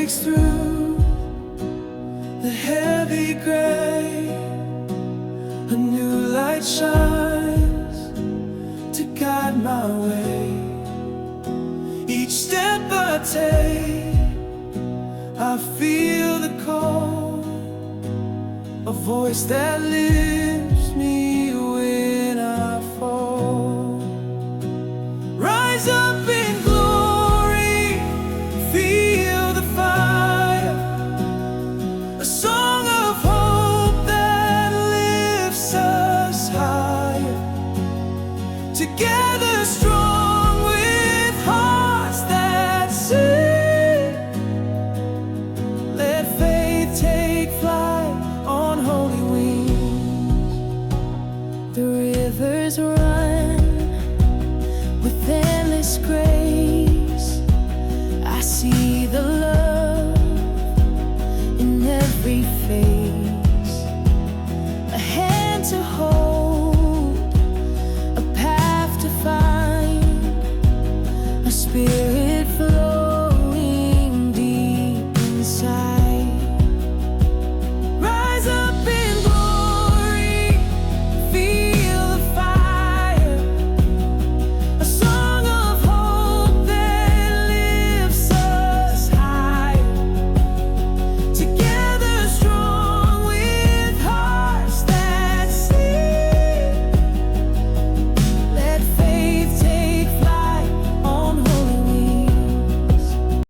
breaks through the heavy gray. A new light shines to guide my way. Each step I take, I feel the call, a voice that lifts me when I fall. Rise up in glory, feel the fire, a song of hope that lifts us higher. Together strong with hearts that sing, let faith take flight on holy wings. The rivers run with endless grace. I see the love in every face.